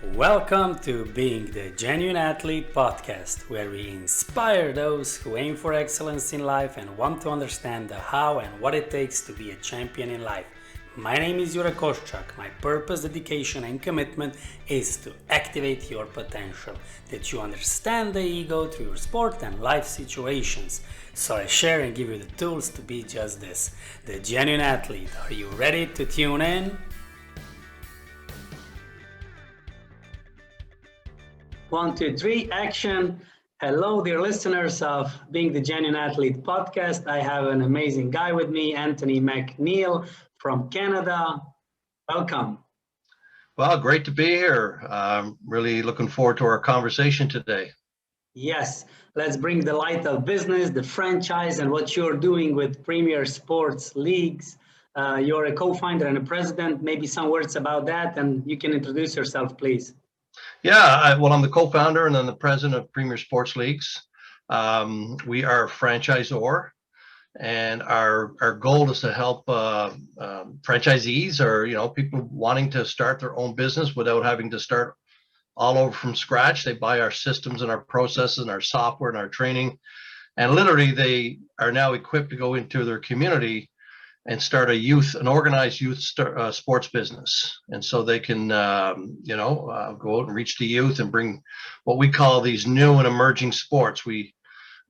Welcome to Being the Genuine Athlete podcast, where we inspire those who aim for excellence in life and want to understand the how and what it takes to be a champion in life. My name is Jure Koschak. My purpose, dedication, and commitment is to activate your potential, that you understand the ego through your sport and life situations. So I share and give you the tools to be just this, the genuine athlete. Are you ready to tune in? 1, 2, 3, action. Hello, dear listeners of Being the Genuine Athlete podcast. I have an amazing guy with me, Antony Mac Neil from Canada. Welcome. Well, great to be here. I'm really looking forward to our conversation today. Yes, let's bring the light of business, the franchise, and what you're doing with Premier Sports Leagues. You're a co-founder and a president. Maybe some words about that, and you can introduce yourself, please. Yeah, I'm the co-founder and then the president of Premier Sports Leagues. We are a franchisor, and our goal is to help franchisees or people wanting to start their own business without having to start all over from scratch. They buy our systems and our processes and our software and our training, and literally they are now equipped to go into their community and start an organized youth sports business. And so they can, go out and reach the youth and bring what we call these new and emerging sports. We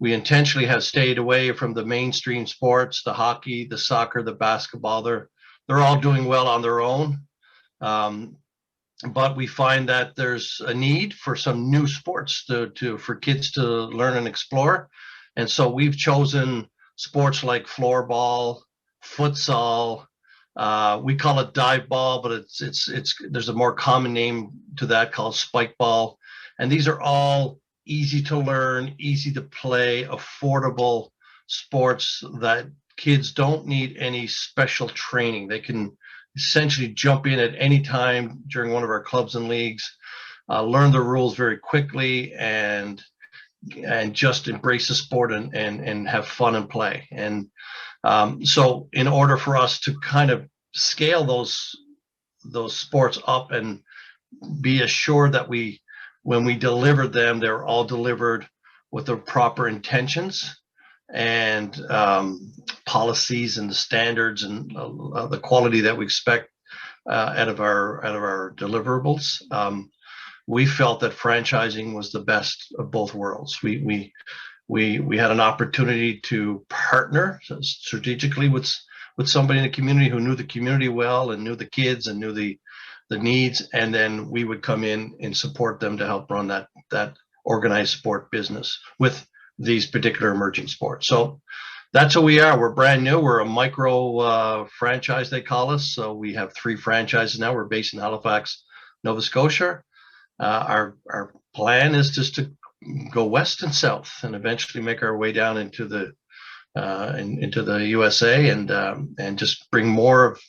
intentionally have stayed away from the mainstream sports, the hockey, the soccer, the basketball. They're all doing well on their own. But we find that there's a need for some new sports for kids to learn and explore. And so we've chosen sports like floorball, futsal. We call it dive ball, but there's a more common name to that called spike ball. And these are all easy to learn, easy to play, affordable sports that kids don't need any special training. They can essentially jump in at any time during one of our clubs and leagues, learn the rules very quickly, and just embrace the sport and have fun and play. And so in order for us to kind of scale those sports up and be assured that when we deliver them, they're all delivered with the proper intentions and policies and the standards and the quality that we expect out of our deliverables, we felt that franchising was the best of both worlds. We had an opportunity to partner strategically with somebody in the community who knew the community well and knew the kids and knew the needs, and then we would come in and support them to help run that organized sport business with these particular emerging sports. So that's who we are. We're brand new. We're a micro franchise, they call us. So we have 3 franchises now. We're based in Halifax, Nova Scotia. Our plan is just to go west and south and eventually make our way down into the USA and just bring more of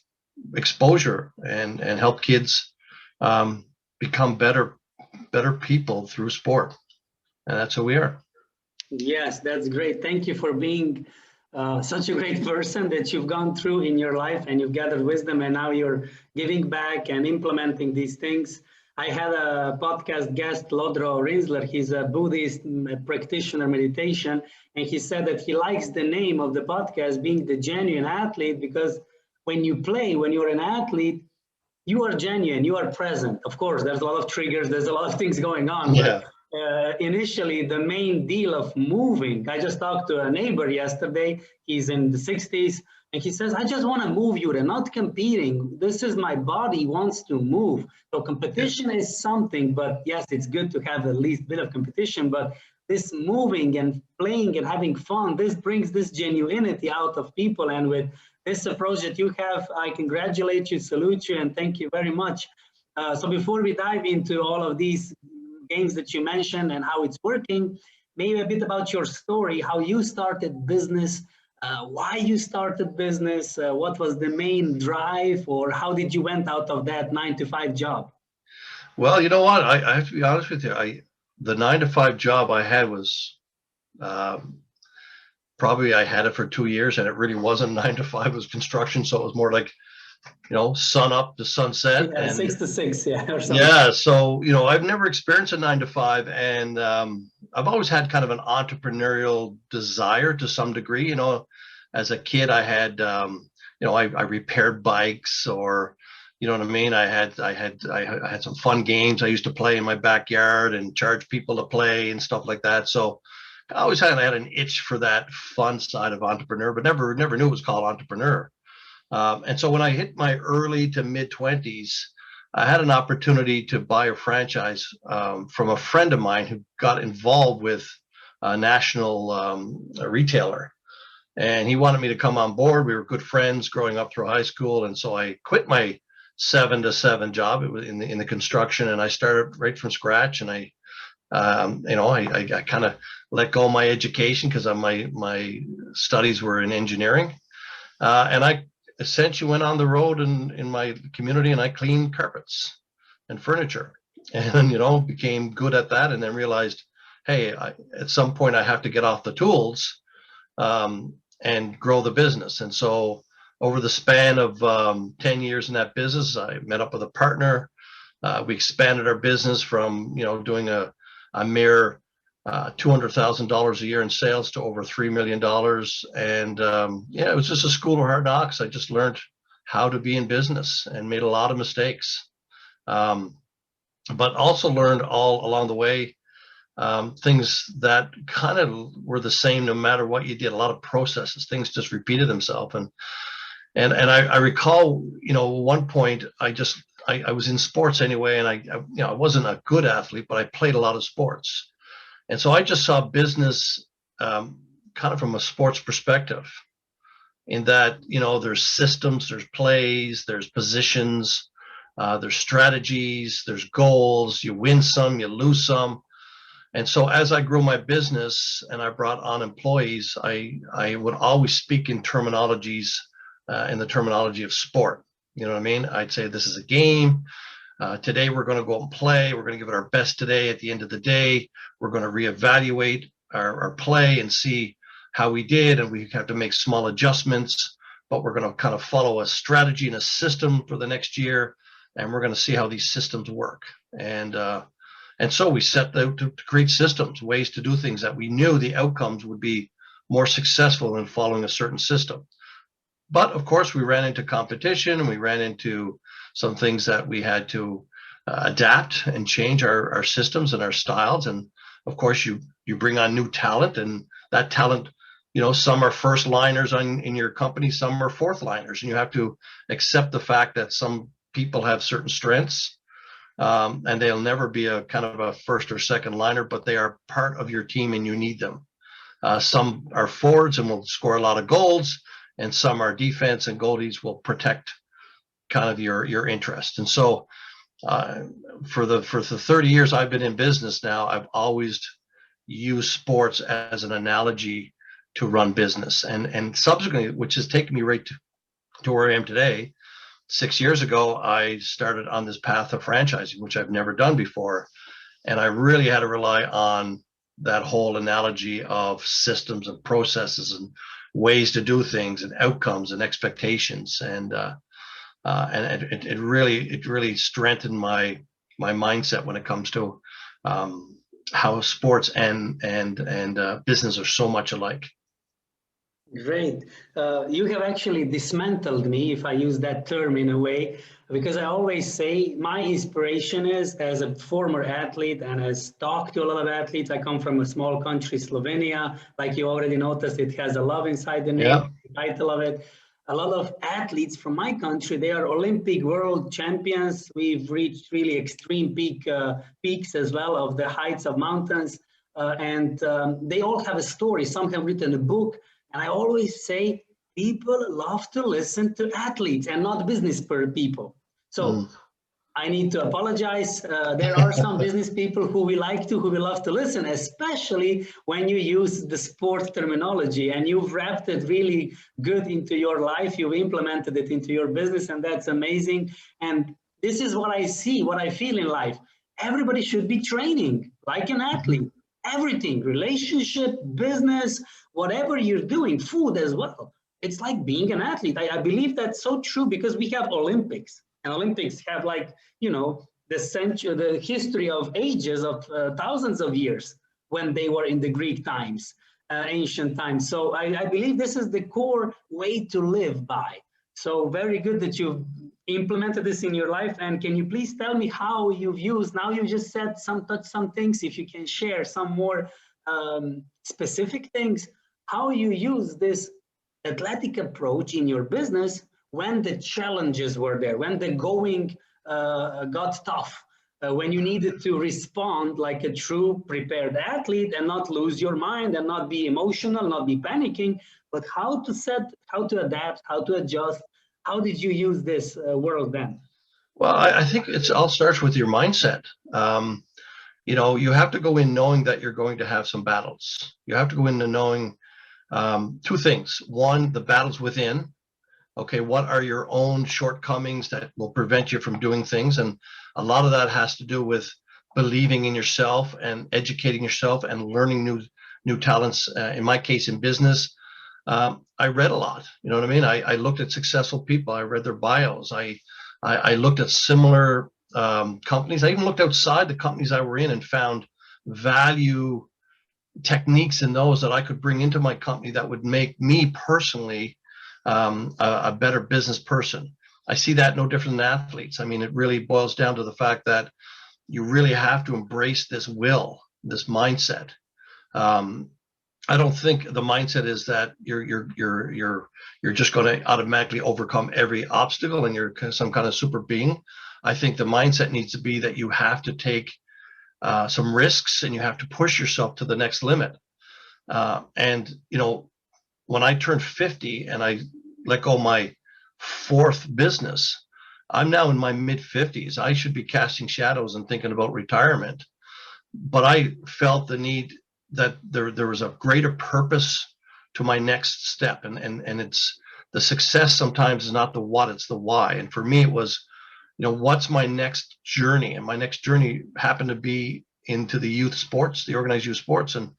exposure and help kids become better people through sport. And that's who we are. Yes, that's great. Thank you for being such a great person that you've gone through in your life, and you've gathered wisdom, and now you're giving back and implementing these things. I had a podcast guest, Lodro Rinsler. He's a Buddhist practitioner meditation, and he said that he likes the name of the podcast, Being the Genuine Athlete, because when you're an athlete, you are genuine, you are present. Of course, there's a lot of triggers, there's a lot of things going on. Yeah. But initially, the main deal of moving, I just talked to a neighbor yesterday. He's in the 60s. And he says, I just want to move you. They're not competing. This is my body wants to move. So competition is something, but yes, it's good to have at least bit of competition. But this moving and playing and having fun, this brings this genuinity out of people. And with this approach that you have, I congratulate you, salute you, and thank you very much. So before we dive into all of these games that you mentioned and how it's working, maybe a bit about your story, how you started business, why you started business, what was the main drive, or how did you went out of that 9-to-5 job? Well, you know what? I have to be honest with you. The 9-to-5 job I had was probably I had it for 2 years, and it really wasn't 9-to-5. It was construction, so it was more like sun up to sunset. Yeah, And 6 to 6, yeah, or something. yeah, so I've never experienced a 9 to 5, and I've always had kind of an entrepreneurial desire to some degree. As a kid, I had I repaired bikes, or you know what I mean. I had some fun games I used to play in my backyard and charge people to play and stuff like that. So I always had an itch for that fun side of entrepreneur, but never knew it was called entrepreneur. And so when I hit my early to mid 20s, I had an opportunity to buy a franchise from a friend of mine who got involved with a national retailer. And he wanted me to come on board. We were good friends growing up through high school. And so I quit my 7 to 7 job. It was in the construction, and I started right from scratch. And I kind of let go of my education because my studies were in engineering. And I essentially went on the road in my community, and I cleaned carpets and furniture, and became good at that, and then realized, hey, at some point I have to get off the tools and grow the business. And so over the span of 10 years in that business, I met up with a partner. We expanded our business from doing a mere $200,000 a year in sales to over $3 million. And it was just a school of hard knocks. I just learned how to be in business and made a lot of mistakes, but also learned all along the way things that kind of were the same no matter what you did. A lot of processes, things just repeated themselves. And I recall, one point I was in sports anyway, and I wasn't a good athlete, but I played a lot of sports. And so I just saw business kind of from a sports perspective, in that, there's systems, there's plays, there's positions, there's strategies, there's goals. You win some, you lose some. And so as I grew my business and I brought on employees, I would always speak in terminologies, in the terminology of sport. You know what I mean? I'd say this is a game. Today, we're going to go out and play. We're going to give it our best today. At the end of the day, we're going to reevaluate our play and see how we did. And we have to make small adjustments, but we're going to kind of follow a strategy and a system for the next year. And we're going to see how these systems work. And so we set out to create systems, ways to do things that we knew the outcomes would be more successful in following a certain system. But of course, we ran into competition, and we ran into some things that we had to adapt and change our systems and our styles. And of course, you bring on new talent, and that talent, some are first liners in your company, some are fourth liners, and you have to accept the fact that some people have certain strengths, and they'll never be a kind of a first or second liner, but they are part of your team and you need them. Some are forwards and will score a lot of goals, and some are defense, and goalies will protect kind of your interest. And so for the 30 years I've been in business now, I've always used sports as an analogy to run business. And subsequently, which has taken me right to where I am today, 6 years ago, I started on this path of franchising, which I've never done before. And I really had to rely on that whole analogy of systems and processes and ways to do things and outcomes and expectations. And it really strengthened my mindset when it comes to how sports and business are so much alike. Great. You have actually dismantled me, if I use that term in a way, because I always say my inspiration is, as a former athlete and as talked to a lot of athletes, I come from a small country, Slovenia. Like you already noticed, it has a love inside the name, yeah. The title of it. A lot of athletes from my country, they are Olympic world champions. We've reached really extreme peaks as well of the heights of mountains. And they all have a story. Some have written a book. And I always say, people love to listen to athletes and not business people. So I need to apologize. There are some business people who we love to listen, especially when you use the sport terminology and you've wrapped it really good into your life. You've implemented it into your business, and that's amazing. And this is what I see, what I feel in life. Everybody should be training like an athlete. Everything, relationship, business, whatever you're doing, food as well. it's like being an athlete. I believe that's so true, because we have Olympics, and Olympics have, like, the history of ages of thousands of years when they were in the Greek times, ancient times. So I believe this is the core way to live by. So very good that you've implemented this in your life. And can you please tell me how you've used, now you just said touch some things, if you can share some more specific things, how you use this athletic approach in your business when the challenges were there, when the going got tough, when you needed to respond like a true prepared athlete and not lose your mind and not be emotional, not be panicking, but how to adapt, how to adjust. How did you use this world then? Well, I think it all starts with your mindset. You have to go in knowing that you're going to have some battles. You have to go into knowing two things. One, the battles within. Okay, what are your own shortcomings that will prevent you from doing things? And a lot of that has to do with believing in yourself and educating yourself and learning new talents. In my case, in business, I read a lot. You know what I mean? I looked at successful people. I read their bios. I looked at similar companies. I even looked outside the companies I were in and found value techniques in those that I could bring into my company that would make me personally a better business person. I see that no different than athletes. I mean, it really boils down to the fact that you really have to embrace this will, this mindset. I don't think the mindset is that you're just going to automatically overcome every obstacle and you're some kind of super being. I think the mindset needs to be that you have to take some risks and you have to push yourself to the next limit. And when I turned 50 and I let go of my fourth business, I'm now in my mid 50s. I should be casting shadows and thinking about retirement. But I felt the need that there was a greater purpose to my next step. And it's the success sometimes is not the what, it's the why. And for me, it was, what's my next journey? And my next journey happened to be into the youth sports, the organized youth sports. And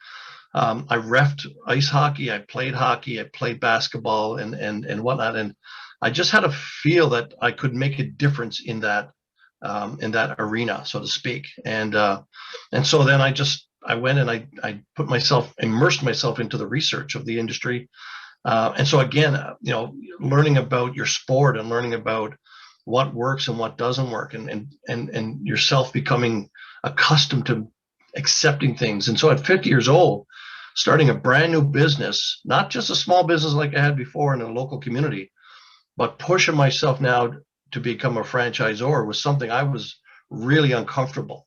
I reffed ice hockey, I played basketball and whatnot. And I just had to feel that I could make a difference in that arena, so to speak. And so then I went and I immersed myself into the research of the industry. And so again, learning about your sport and learning about what works and what doesn't work, and yourself becoming accustomed to accepting things. And so at 50 years old, starting a brand new business, not just a small business like I had before in a local community, but pushing myself now to become a franchisor was something I was really uncomfortable.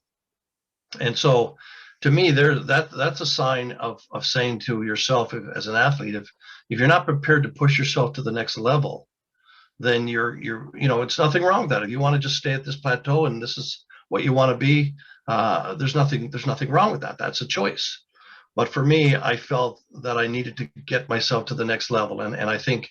And so to me, that's a sign of saying to yourself as an athlete, if you're not prepared to push yourself to the next level, then it's nothing wrong with that. If you want to just stay at this plateau and this is what you want to be, there's nothing wrong with that. That's a choice. But for me, I felt that I needed to get myself to the next level. And I think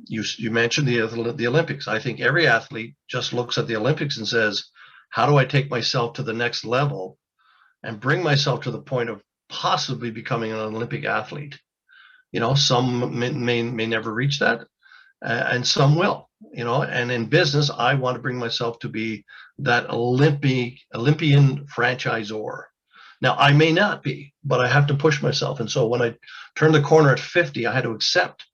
you mentioned the Olympics. I think every athlete just looks at the Olympics and says, how do I take myself to the next level and bring myself to the point of possibly becoming an Olympic athlete? Some may never reach that, and some will. And in business, I want to bring myself to be that Olympian franchisor. Now, I may not be, but I have to push myself. And so when I turned the corner at 50, I had to accept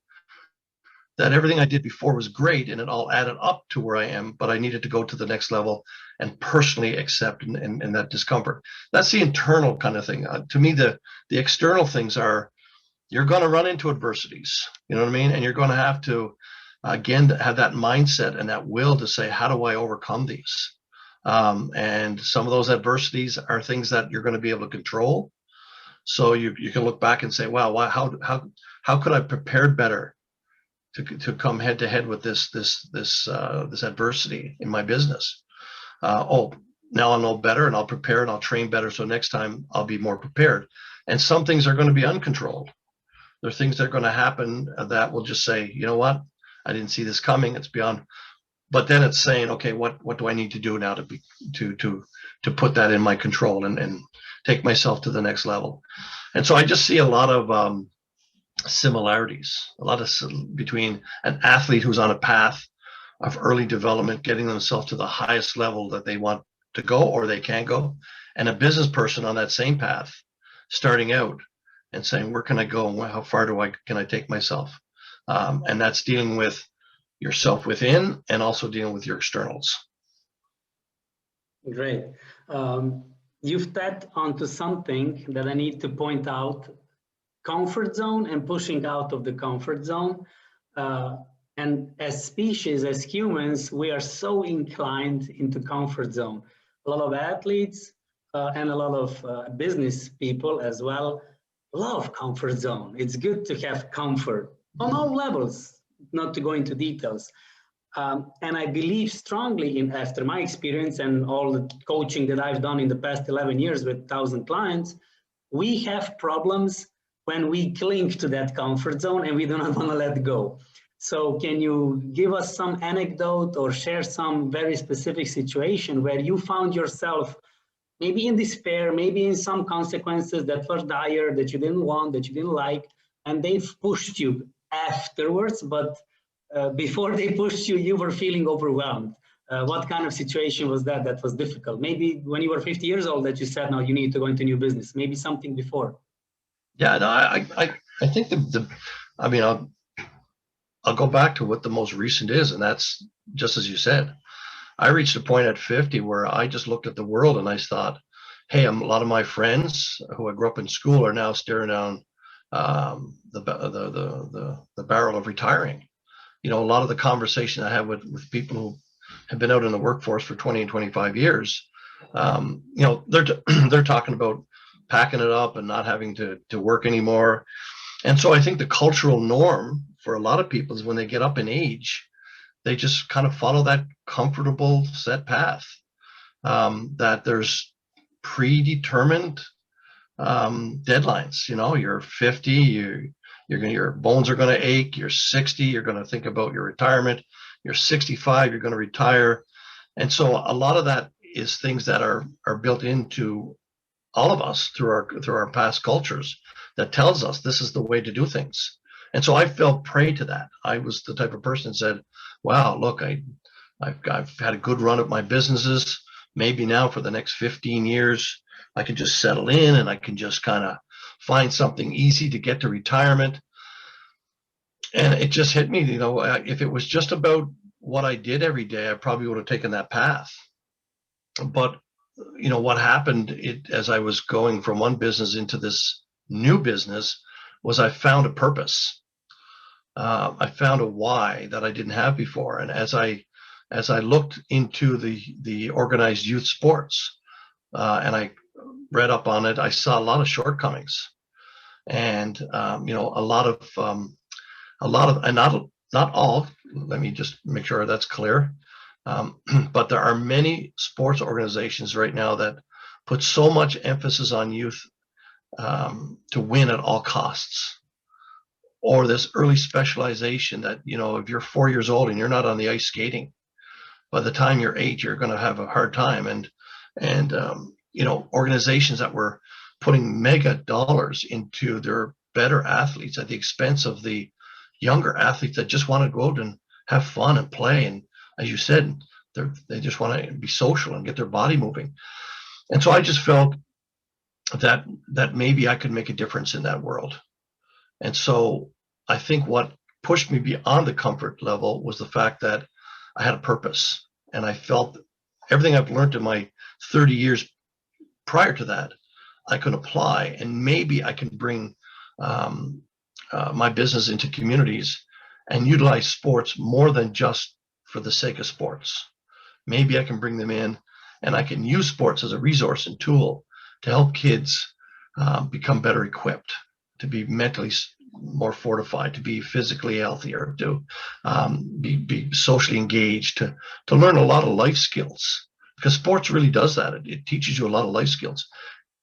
that everything I did before was great and it all added up to where I am, but I needed to go to the next level and personally accept and that discomfort. That's the internal kind of thing. To me, the external things are, you're going to run into adversities, you know what I mean? And you're going to have to, again, have that mindset and that will to say, how do I overcome these? And some of those adversities are things that you're going to be able to control. So you can look back and say, wow, how could I have prepared better to come head to head with this adversity in my business? Now I'll know better and I'll prepare and I'll train better. So next time I'll be more prepared. And some things are going to be uncontrolled. There are things that are going to happen that will just say, you know what, I didn't see this coming. It's beyond. But then it's saying, okay, what do I need to do now to put that in my control and take myself to the next level? And so I just see a lot of similarities, a lot of between an athlete who's on a path of early development, getting themselves to the highest level that they want to go or they can go, and a business person on that same path, starting out and saying, where can I go and how far can I take myself? And that's dealing with yourself within and also dealing with your externals. Great. You've tapped onto something that I need to point out: comfort zone and pushing out of the comfort zone. And as species, as humans, we are so inclined into comfort zone. A lot of athletes and a lot of business people as well love comfort zone. It's good to have comfort on all levels, not to go into details. And I believe strongly in, after my experience and all the coaching that I've done in the past 11 years with 1,000 clients, we have problems when we cling to that comfort zone and we do not want to let go. So can you give us some anecdote or share some very specific situation where you found yourself maybe in despair, maybe in some consequences that were dire, that you didn't want, that you didn't like, and they've pushed you afterwards, but before they pushed you, you were feeling overwhelmed. What kind of situation was that that was difficult? Maybe when you were 50 years old that you said, no, you need to go into new business. Maybe something before. Yeah, no, I think I mean, I'll go back to what the most recent is, and that's just as you said. I reached a point at 50 where I just looked at the world and I thought, hey, a lot of my friends who I grew up in school are now staring down the barrel of retiring. You know, a lot of the conversation I have with people who have been out in the workforce for 20 and 25 years, you know, they're talking about packing it up and not having to work anymore. And so I think the cultural norm for a lot of people is when they get up in age, they just kind of follow that comfortable set path, that there's predetermined deadlines. You know, you're 50, your bones are going to ache. You're 60, you're going to think about your retirement. You're 65, you're going to retire. And so a lot of that is things that are built into all of us through our past cultures that tells us this is the way to do things. And so I fell prey to that. I was the type of person that said, wow, look, I've had a good run at my businesses. Maybe now for the next 15 years, I can just settle in and I can just kind of find something easy to get to retirement. And it just hit me, you know, if it was just about what I did every day, I probably would have taken that path. But, you know, what happened as I was going from one business into this new business was I found a purpose. I found a why that I didn't have before. And as I looked into the organized youth sports and I read up on it, I saw a lot of shortcomings, and you know, a lot of, and not all. Let me just make sure that's clear. But there are many sports organizations right now that put so much emphasis on youth to win at all costs, or this early specialization that, you know, if you're 4 years old and you're not on the ice skating, by the time you're 8, you're going to have a hard time. And you know, organizations that were putting mega dollars into their better athletes at the expense of the younger athletes that just want to go out and have fun and play. And as you said, they just want to be social and get their body moving. And so I just felt that maybe I could make a difference in that world. And so I think what pushed me beyond the comfort level was the fact that I had a purpose, and I felt everything I've learned in my 30 years prior to that, I can apply, and maybe I can bring my business into communities and utilize sports more than just for the sake of sports. Maybe I can bring them in, and I can use sports as a resource and tool to help kids become better equipped, to be mentally more fortified, to be physically healthier, to be socially engaged, to learn a lot of life skills, because sports really does that. It teaches you a lot of life skills.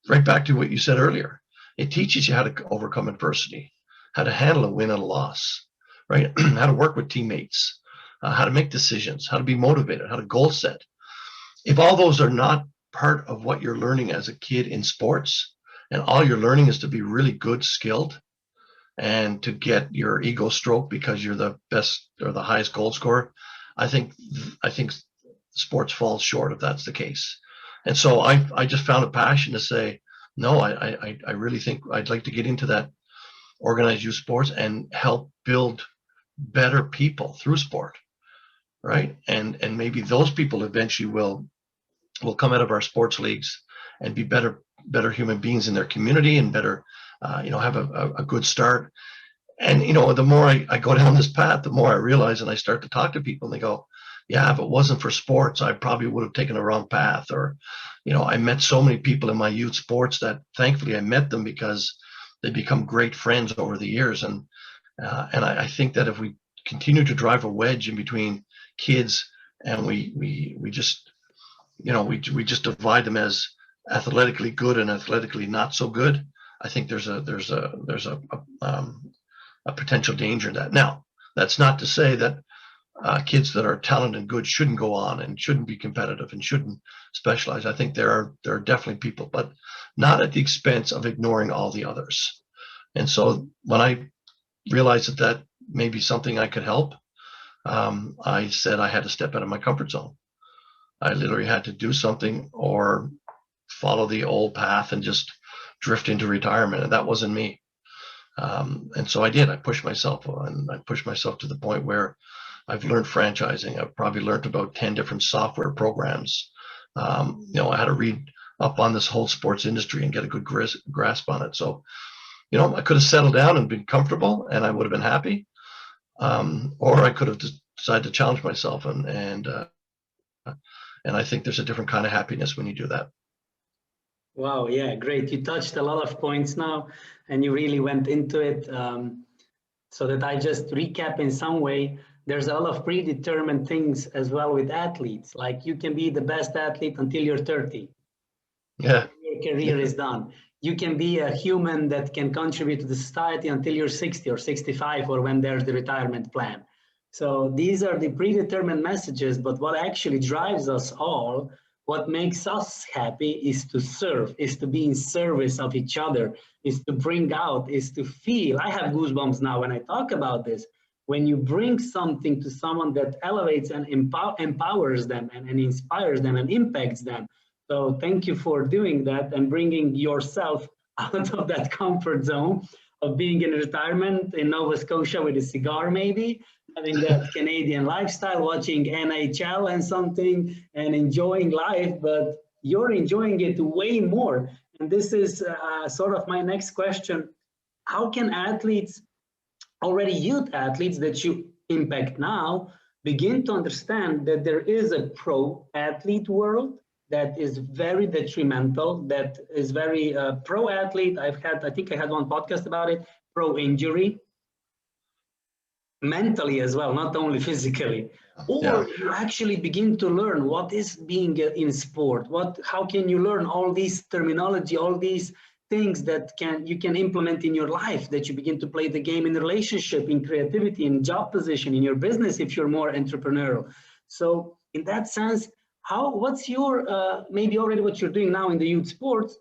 Right back to what you said earlier, it teaches you how to overcome adversity, how to handle a win and a loss, right? How to work with teammates, how to make decisions, how to be motivated, how to goal set. If all those are not part of what you're learning as a kid in sports, and all you're learning is to be really good skilled, and to get your ego stroked because you're the best or the highest goal scorer. I think sports falls short if that's the case. And so I just found a passion to say, no, I really think I'd like to get into that organized youth sports and help build better people through sport, right? And maybe those people eventually will come out of our sports leagues and be better human beings in their community and better, have a good start. And, the more I go down this path, the more I realize, and I start to talk to people and they go, yeah, if it wasn't for sports, I probably would have taken the wrong path. Or, I met so many people in my youth sports that thankfully I met them because they become great friends over the years. And I think that if we continue to drive a wedge in between kids and we just, we just divide them as athletically good and athletically not so good, I think there's a potential danger in that. Now, that's not to say that kids that are talented and good shouldn't go on and shouldn't be competitive and shouldn't specialize. I think there are definitely people, but not at the expense of ignoring all the others. And so when I realized that may be something I could help, I said I had to step out of my comfort zone. I literally had to do something or follow the old path and just drift into retirement. And that wasn't me. And so I did. I pushed myself to the point where I've learned franchising. I've probably learned about 10 different software programs. I had to read up on this whole sports industry and get a good grasp on it. So, I could have settled down and been comfortable and I would have been happy. Or I could have decided to challenge myself. And I think there's a different kind of happiness when you do that. Wow, yeah, great. You touched a lot of points now and you really went into it. So that I just recap in some way, there's a lot of predetermined things as well with athletes. Like you can be the best athlete until you're 30. Yeah. Your career is done. You can be a human that can contribute to the society until you're 60 or 65 or when there's the retirement plan. So these are the predetermined messages, but what actually drives us all, what makes us happy is to serve, is to be in service of each other, is to bring out, is to feel. I have goosebumps now when I talk about this. When you bring something to someone that elevates and empowers them and inspires them and impacts them. So thank you for doing that and bringing yourself out of that comfort zone of being in retirement in Nova Scotia with a cigar maybe, having that Canadian lifestyle, watching NHL and something and enjoying life, but you're enjoying it way more. And this is sort of my next question. How can athletes, already youth athletes that you impact now, begin to understand that there is a pro athlete world that is very detrimental, that is very pro athlete. I think I had one podcast about it, pro injury, mentally as well, not only physically. Or you actually begin to learn what is being in sport, how can you learn all these terminology, all these things that you can implement in your life, that you begin to play the game in relationship, in creativity, in job position, in your business if you're more entrepreneurial. So in that sense, what's your maybe already what you're doing now in the youth sports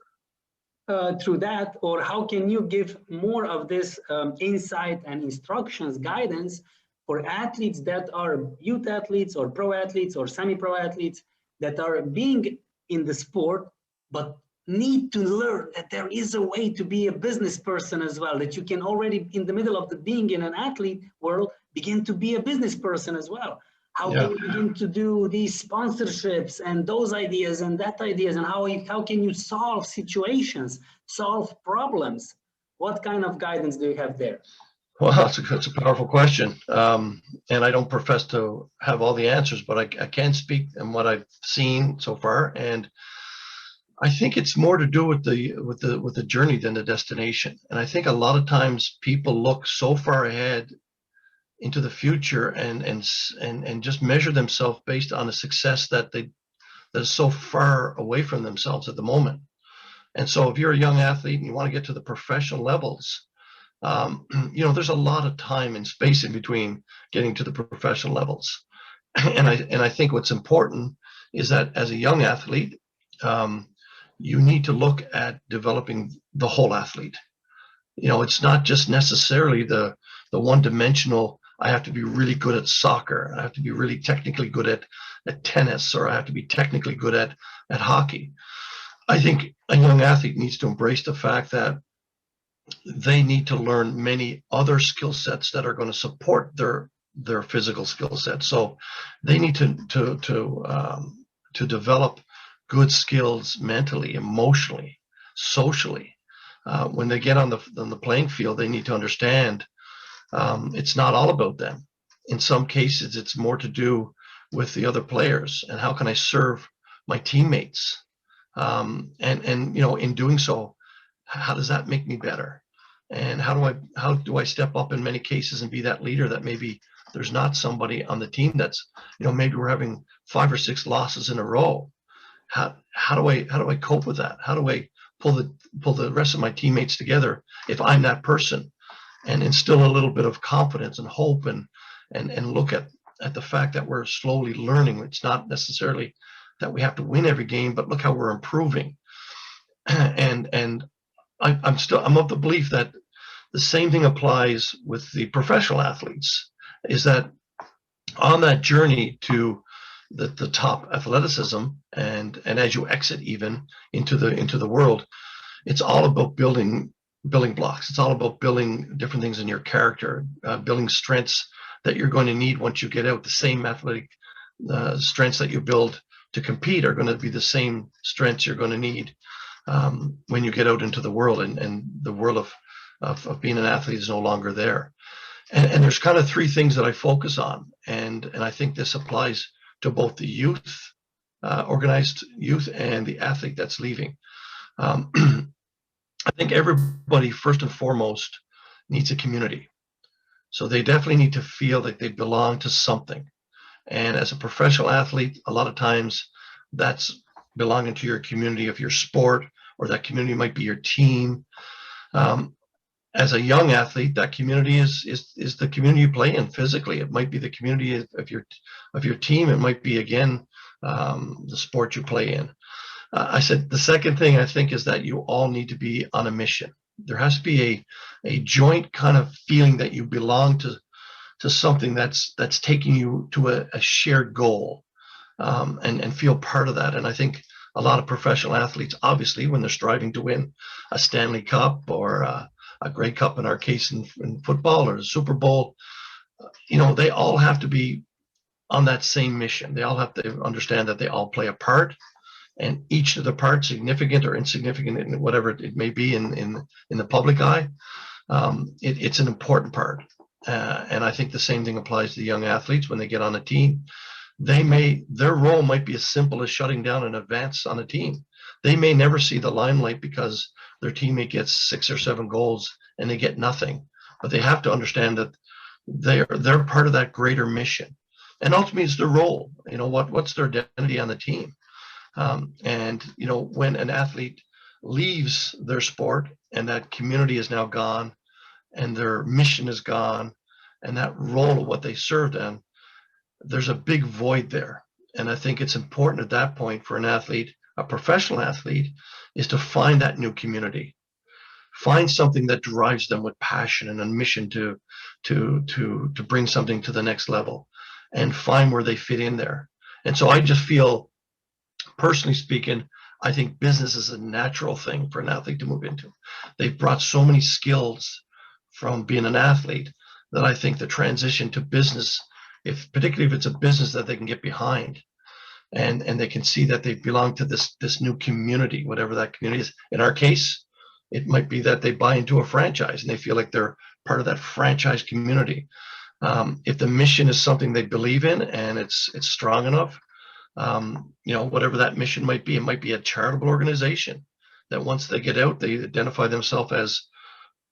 through that, or how can you give more of this insight and instructions, guidance for athletes that are youth athletes or pro athletes or semi-pro athletes that are being in the sport, but need to learn that there is a way to be a business person as well, that you can already in the middle of the being in an athlete world, begin to be a business person as well. How can you begin to do these sponsorships and those ideas and that ideas, and how can you solve situations, solve problems? What kind of guidance do you have there? Well, that's a powerful question. And I don't profess to have all the answers, but I can speak on what I've seen so far. And I think it's more to do with the journey than the destination. And I think a lot of times people look so far ahead into the future and just measure themselves based on a success that is so far away from themselves at the moment. And so if you're a young athlete and you want to get to the professional levels, there's a lot of time and space in between getting to the professional levels. And I think what's important is that as a young athlete, you need to look at developing the whole athlete. It's not just necessarily the one-dimensional, I have to be really good at soccer, I have to be really technically good at tennis, or I have to be technically good at hockey. I think a young athlete needs to embrace the fact that they need to learn many other skill sets that are going to support their physical skill set. So they need to develop good skills mentally, emotionally, socially. When they get on the playing field, they need to understand it's not all about them. In some cases, it's more to do with the other players and how can I serve my teammates. And in doing so, how does that make me better? And how do I step up in many cases and be that leader that maybe there's not somebody on the team that's, maybe we're having 5 or 6 losses in a row. How do I cope with that? How do I pull the rest of my teammates together if I'm that person, and instill a little bit of confidence and hope, and look at the fact that we're slowly learning. It's not necessarily that we have to win every game, but look how we're improving. And I'm of the belief that the same thing applies with the professional athletes, is that on that journey to the top athleticism, and as you exit even into the world, it's all about building blocks. It's all about building different things in your character, building strengths that you're going to need once you get out. The same athletic strengths that you build to compete are going to be the same strengths you're going to need when you get out into the world, and the world of being an athlete is no longer there. And there's kind of 3 things that I focus on, and I think this applies to both the youth, organized youth, and the athlete that's leaving. I think everybody, first and foremost, needs a community. So they definitely need to feel like they belong to something. And as a professional athlete, a lot of times that's belonging to your community of your sport, or that community might be your team. As a young athlete, that community is the community you play in physically. It might be the community of your team. It might be, again, the sport you play in. I said the second thing I think is that you all need to be on a mission. There has to be a joint kind of feeling that you belong to something that's taking you to a shared goal, and feel part of that. And I think a lot of professional athletes, obviously, when they're striving to win a Stanley Cup, or a Grey Cup in our case in football, or a Super Bowl, they all have to be on that same mission. They all have to understand that they all play a part, and each of the parts, significant or insignificant, in whatever it may be in the public eye, it's an important part. And I think the same thing applies to the young athletes when they get on a team. Their role might be as simple as shutting down an advance on a team. They may never see the limelight because their teammate gets 6 or 7 goals and they get nothing. But they have to understand that they're part of that greater mission. And ultimately, it's their role. What's their identity on the team? And when an athlete leaves their sport and that community is now gone, and their mission is gone, and that role of what they served in, there's a big void there. And I think it's important at that point for an athlete, a professional athlete, is to find that new community, find something that drives them with passion and a mission to bring something to the next level, and find where they fit in there. And so I just feel, personally speaking, I think business is a natural thing for an athlete to move into. They've brought so many skills from being an athlete that I think the transition to business, particularly if it's a business that they can get behind, and they can see that they belong to this new community, whatever that community is. In our case, it might be that they buy into a franchise and they feel like they're part of that franchise community. If the mission is something they believe in and it's strong enough, whatever that mission might be, it might be a charitable organization that once they get out, they identify themselves as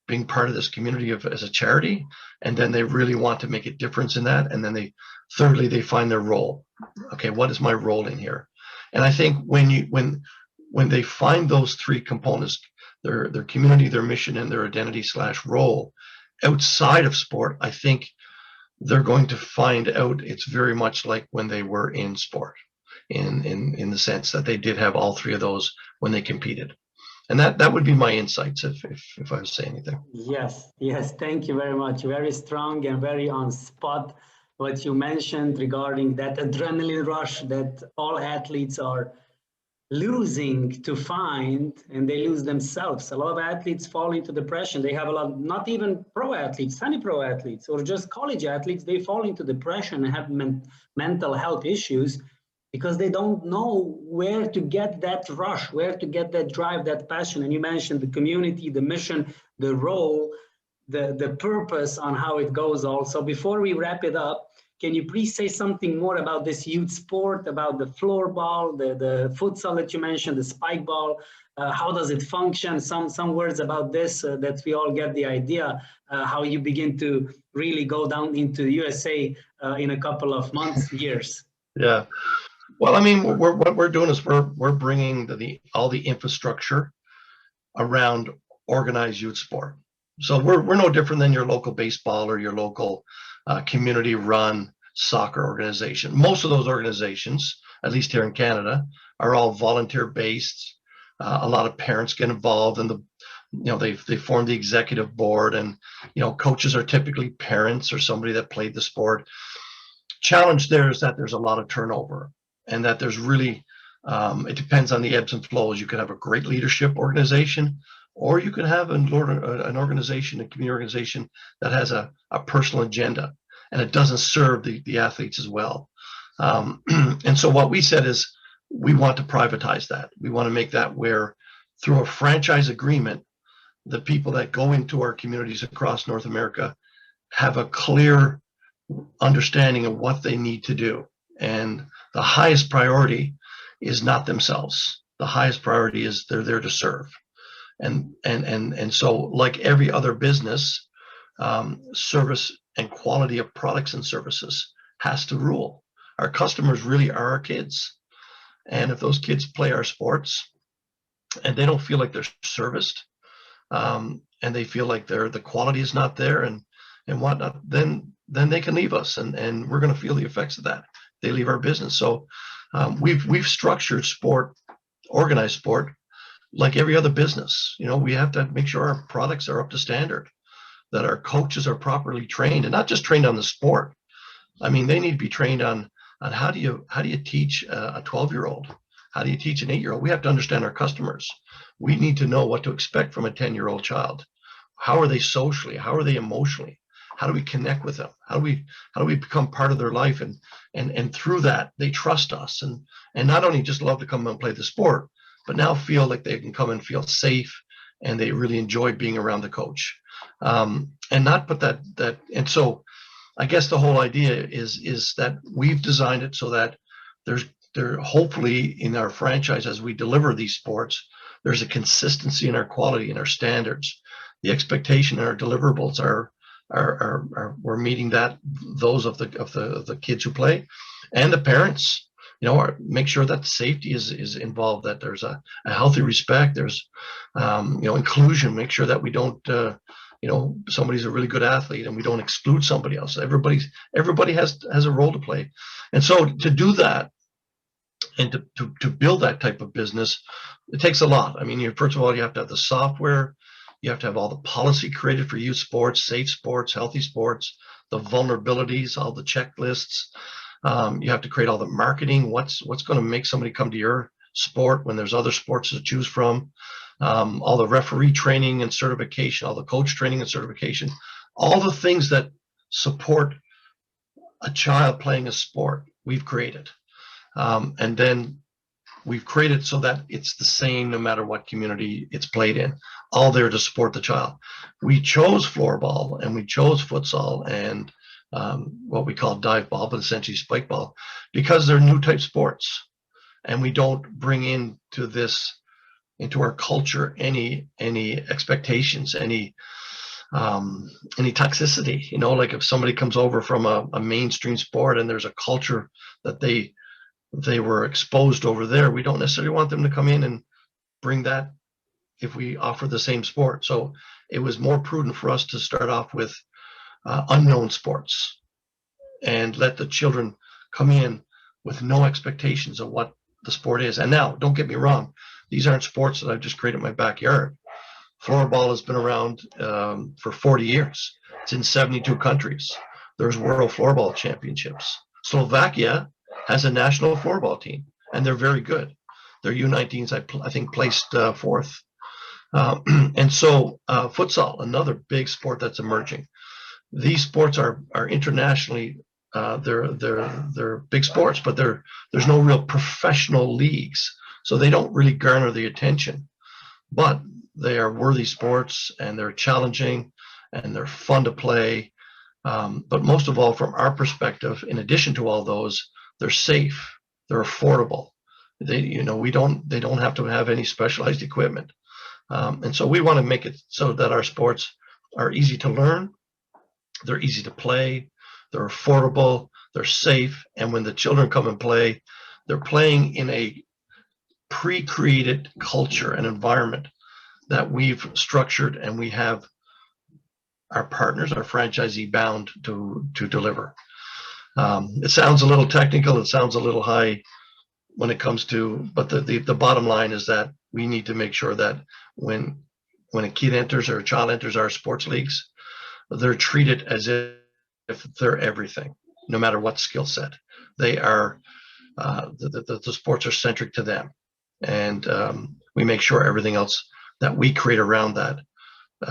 being part of this community as a charity, and then they really want to make a difference in that. And then thirdly, they find their role. Okay, what is my role in here? And I think when they find those 3 components, their community, their mission, and their identity/role outside of sport, I think they're going to find out it's very much like when they were in sport, in the sense that they did have all 3 of those when they competed. And that would be my insights if I was saying anything. Yes, thank you very much. Very strong and very on spot what you mentioned regarding that adrenaline rush that all athletes are losing to find, and they lose themselves. A lot of athletes fall into depression. They have a lot, not even pro athletes, semi-pro athletes, or just college athletes, they fall into depression and have mental health issues because they don't know where to get that rush, where to get that drive, that passion. And you mentioned the community, the mission, the role, the purpose on how it goes also. Before we wrap it up, can you please say something more about this youth sport, about the floorball, the futsal that you mentioned, the spike ball? How does it function? Some words about this that we all get the idea how you begin to really go down into USA in a couple of months, years. Yeah. Well, I mean, what we're doing is we're bringing all the infrastructure around organized youth sport. So we're no different than your local baseball or your local community-run soccer organization. Most of those organizations, at least here in Canada, are all volunteer-based. A lot of parents get involved, and they form the executive board, and coaches are typically parents or somebody that played the sport. Challenge there is that there's a lot of turnover, and that there's really it depends on the ebbs and flows. You can have a great leadership organization, or you can have an organization, a community organization that has a personal agenda, and it doesn't serve the athletes as well. And so what we said is we want to privatize that. We want to make that where, through a franchise agreement, the people that go into our communities across North America have a clear understanding of what they need to do. And the highest priority is not themselves. The highest priority is they're there to serve. And so, like every other business, service and quality of products and services has to rule. Our customers really are our kids. And if those kids play our sports and they don't feel like they're serviced, and they feel like the quality is not there and whatnot, then they can leave us, and we're going to feel the effects of that. They leave our business. So we've structured sport, organized sport, like every other business. We have to make sure our products are up to standard, that our coaches are properly trained, and not just trained on the sport. I mean, they need to be trained on how do you teach a 12-year-old? How do you teach an 8-year-old? We have to understand our customers. We need to know what to expect from a 10-year-old child. How are they socially? How are they emotionally? How do we connect with them? How do we become part of their life? And through that, they trust us, and not only just love to come and play the sport, but now feel like they can come and feel safe, and they really enjoy being around the coach. And not put that. And so I guess the whole idea is that we've designed it so that there hopefully in our franchise, as we deliver these sports, there's a consistency in our quality and our standards. The expectation and our deliverables are we're meeting those of the kids who play, and the parents. Make sure that safety is involved, that there's a healthy respect, there's inclusion. Make sure that we don't somebody's a really good athlete and we don't exclude somebody else. Everybody has a role to play. And so to do that and to build that type of business, it takes a lot. I mean, first of all, you have to have the software. You have to have all the policy created for youth sports, safe sports, healthy sports, the vulnerabilities, all the checklists. You have to create all the marketing. What's going to make somebody come to your sport when there's other sports to choose from? All the referee training and certification, all the coach training and certification, all the things that support a child playing a sport, we've created. And then we've created so that it's the same no matter what community it's played in, all there to support the child. We chose floorball and we chose futsal and what we call dive ball, but essentially spike ball, because they're new type sports. And we don't bring into our culture any expectations, any toxicity. Like if somebody comes over from a mainstream sport and there's a culture that they were exposed over there, we don't necessarily want them to come in and bring that if we offer the same sport. So it was more prudent for us to start off with unknown sports and let the children come in with no expectations of what the sport is. And now, don't get me wrong, These aren't sports that I've just created in my backyard. Floorball has been around for 40 years. It's in 72 countries. There's World Floorball Championships. Slovakia has a national floorball team, and they're very good. Their U19s, I think, placed fourth. And so futsal, another big sport that's emerging. These sports are internationally, they're big sports, but there's no real professional leagues, so they don't really garner the attention. But they are worthy sports, and they're challenging, and they're fun to play. But most of all, from our perspective, in addition to all those, they're safe, they're affordable. They don't have to have any specialized equipment. And so we want to make it so that our sports are easy to learn, they're easy to play, they're affordable, they're safe. And when the children come and play, they're playing in a pre-created culture and environment that we've structured, and we have our partners, our franchisee, bound to deliver. It sounds a little technical, it sounds a little high when it comes to, but the bottom line is that we need to make sure that when a kid enters or a child enters our sports leagues, they're treated as if they're everything, no matter what skill set. They are, the sports are centric to them. And we make sure everything else that we create around that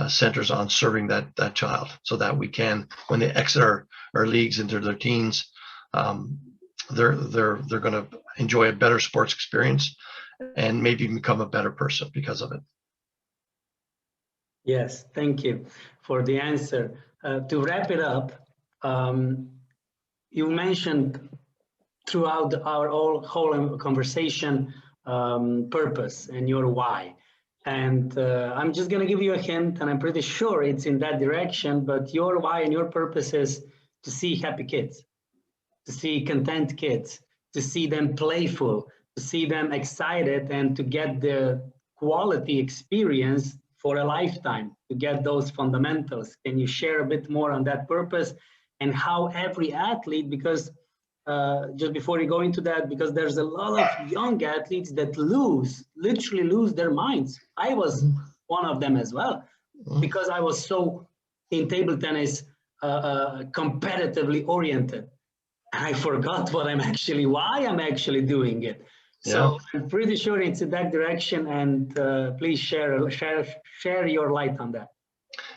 centers on serving that child, so that we can, when they exit our leagues into their teens, they're going to enjoy a better sports experience and maybe become a better person because of it. Yes, thank you for the answer. To wrap it up, you mentioned throughout our whole conversation purpose and your why. And I'm just going to give you a hint, and I'm pretty sure it's in that direction, but your why and your purpose is to see happy kids, to see content kids, to see them playful, to see them excited, and to get the quality experience for a lifetime, to get those fundamentals. Can you share a bit more on that purpose and how every athlete, because just before you go into that, because there's a lot of young athletes that literally lose their minds. I was one of them as well, because I was so in table tennis competitively oriented. I forgot why I'm actually doing it. So yeah. I'm pretty sure it's in that direction, and please share your light on that.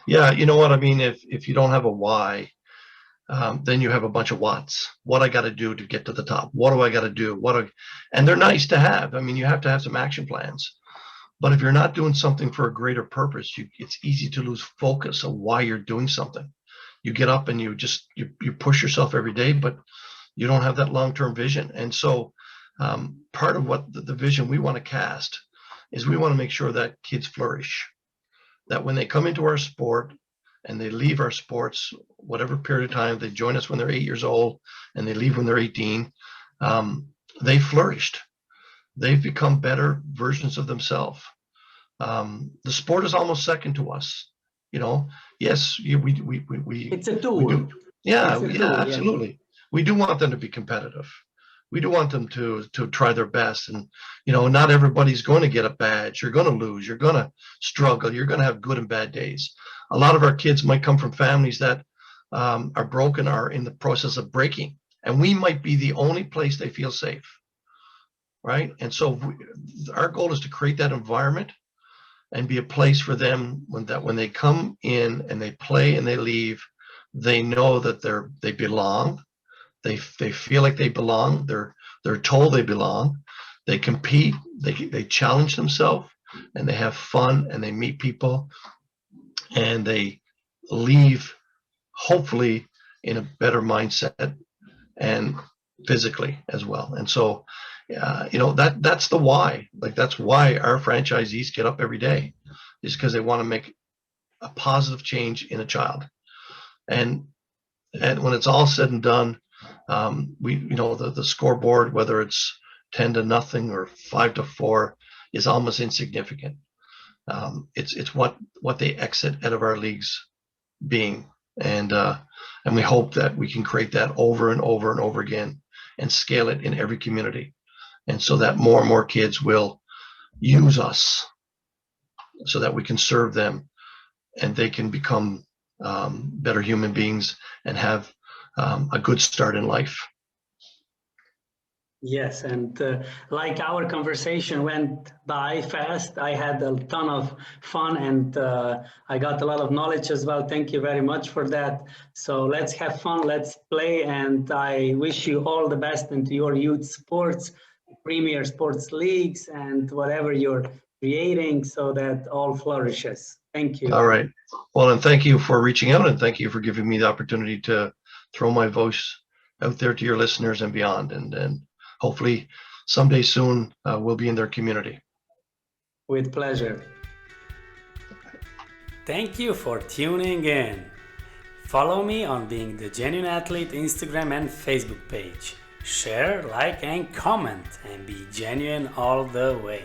Yeah, you know what I mean? If you don't have a why, then you have a bunch of whats. What I got to do to get to the top? What do I got to do? And they're nice to have. I mean, you have to have some action plans. But if you're not doing something for a greater purpose, it's easy to lose focus on why you're doing something. You get up and you push yourself every day, but you don't have that long-term vision. And so part of what the vision we want to cast is we want to make sure that kids flourish, that when they come into our sport and they leave our sports, whatever period of time, they join us when they're 8 years old and they leave when they're 18, they flourished. They've become better versions of themselves. The sport is almost second to us. Yes, we it's a tool. Absolutely. Yeah. We do want them to be competitive. We do want them to try their best. And, not everybody's going to get a badge. You're going to lose. You're going to struggle. You're going to have good and bad days. A lot of our kids might come from families that are broken, are in the process of breaking. And we might be the only place they feel safe. Right. And so our goal is to create that environment and be a place for them when they come in and they play and they leave, they know that they belong. They feel like they belong. They're told they belong. They compete. They challenge themselves, and they have fun, and they meet people, and they leave hopefully in a better mindset and physically as well. And so, that's the why. Like, that's why our franchisees get up every day, is because they want to make a positive change in a child. And when it's all said and done, the scoreboard, whether it's 10-0 or 5-4, is almost insignificant. It's what they exit out of our leagues being, and we hope that we can create that over and over and over again and scale it in every community, and so that more and more kids will use us so that we can serve them and they can become better human beings and have a good start in life. Yes, and like our conversation went by fast, I had a ton of fun and I got a lot of knowledge as well. Thank you very much for that. So let's have fun, let's play, and I wish you all the best into your youth sports, premier sports leagues, and whatever you're creating so that all flourishes. Thank you. All right. Well, and thank you for reaching out, and thank you for giving me the opportunity to throw my voice out there to your listeners and beyond. And hopefully someday soon we'll be in their community. With pleasure. Thank you for tuning in. Follow me on Being the Genuine Athlete Instagram and Facebook page. Share, like, and comment, and be genuine all the way.